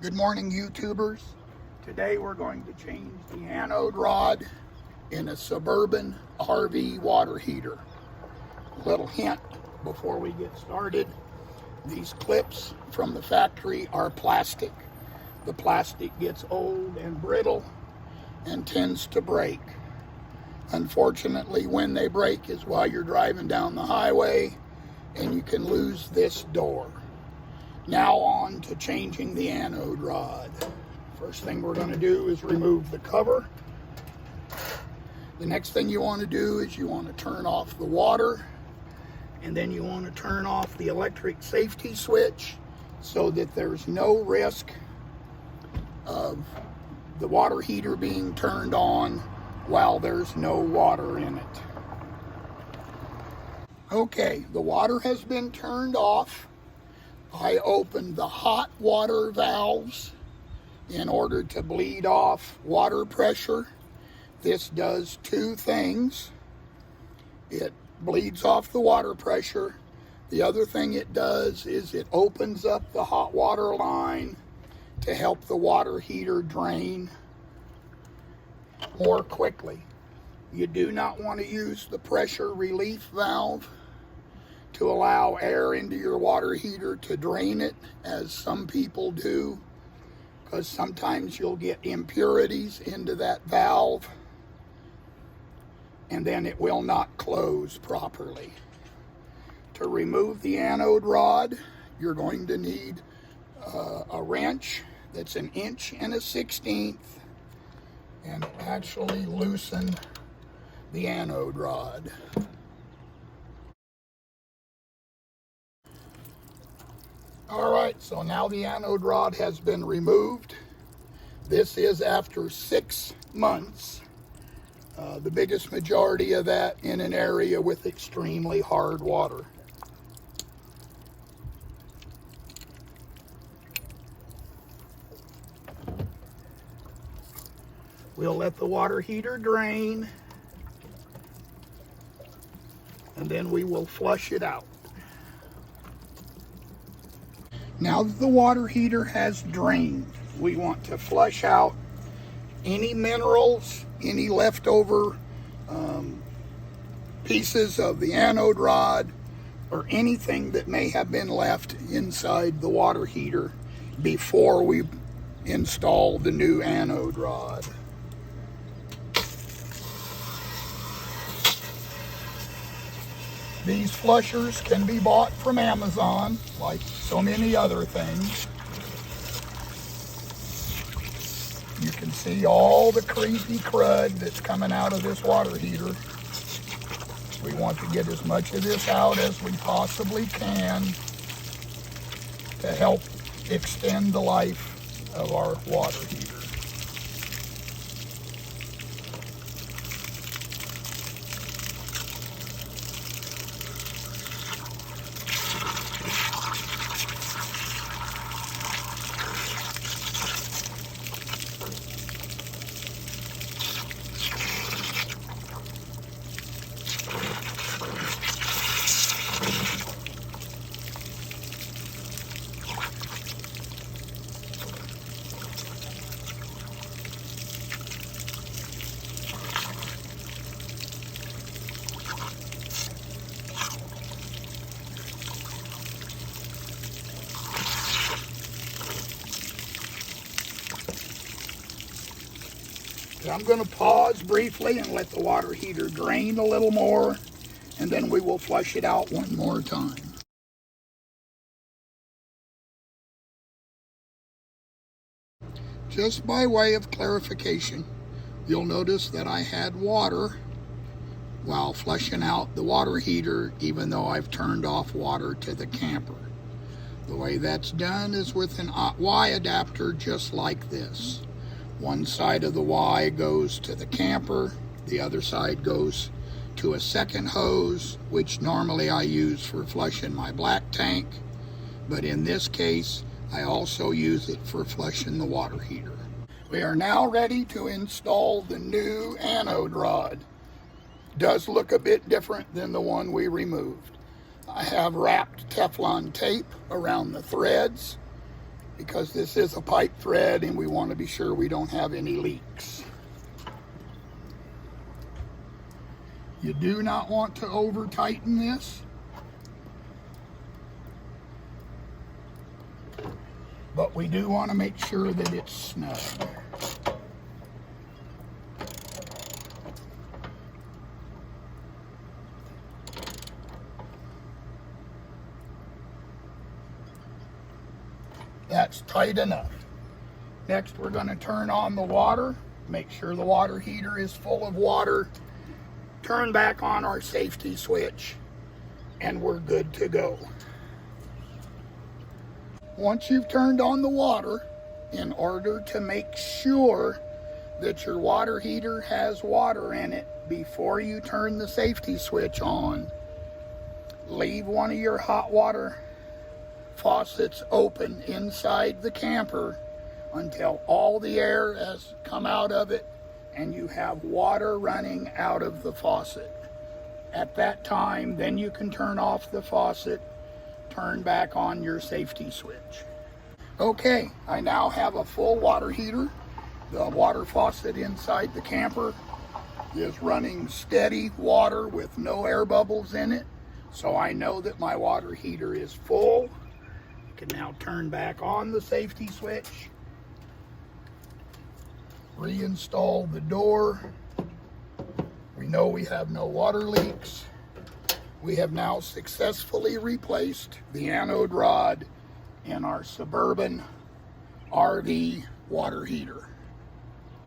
Good morning, YouTubers. Today we're going to change the anode rod in a Suburban RV water heater. Little hint before we get started, these clips from the factory are plastic. The plastic gets old and brittle and tends to break. Unfortunately, when they break is while you're driving down the highway and you can lose this door. Now on to changing the anode rod. First thing we're going to do is remove the cover. The next thing you want to do is you want to turn off the water, and then you want to turn off the electric safety switch so that there's no risk of the water heater being turned on while there's no water in it. Okay, the water has been turned off. I opened the hot water valves in order to bleed off water pressure. This does two things. It bleeds off the water pressure. The other thing it does is it opens up the hot water line to help the water heater drain more quickly. You do not want to use the pressure relief valve to allow air into your water heater to drain it, as some people do, because sometimes you'll get impurities into that valve and then it will not close properly. To remove the anode rod, you're going to need a wrench that's 1 1/16" and actually loosen the anode rod. All right, so now the anode rod has been removed. This is after 6 months. The biggest majority of that in an area with extremely hard water. We'll let the water heater drain, and then we will flush it out. Now that the water heater has drained, we want to flush out any minerals, any leftover pieces of the anode rod, or anything that may have been left inside the water heater before we install the new anode rod. These flushers can be bought from Amazon, like so many other things. You can see all the creepy crud that's coming out of this water heater. We want to get as much of this out as we possibly can to help extend the life of our water heater. I'm going to pause briefly and let the water heater drain a little more, and then we will flush it out one more time. Just by way of clarification, you'll notice that I had water while flushing out the water heater, even though I've turned off water to the camper. The way that's done is with an Y adapter just like this. One side of the Y goes to the camper, the other side goes to a second hose, which normally I use for flushing my black tank, but in this case I also use it for flushing the water heater. We are now ready to install the new anode rod. It does look a bit different than the one we removed. I have wrapped Teflon tape around the threads because this is a pipe thread and we want to be sure we don't have any leaks. You do not want to over tighten this, but we do want to make sure that it's snug. That's tight enough. Next, we're going to turn on the water. Make sure the water heater is full of water. Turn back on our safety switch, and we're good to go. Once you've turned on the water, in order to make sure that your water heater has water in it before you turn the safety switch on, leave one of your hot water faucets open inside the camper until all the air has come out of it and you have water running out of the faucet. At that time, then you can turn off the faucet, turn back on your safety switch. Okay, I now have a full water heater. The water faucet inside the camper is running steady water with no air bubbles in it, so I know that my water heater is full. I can now turn back on the safety switch, reinstall the door. We know we have no water leaks. We have now successfully replaced the anode rod in our Suburban RV water heater.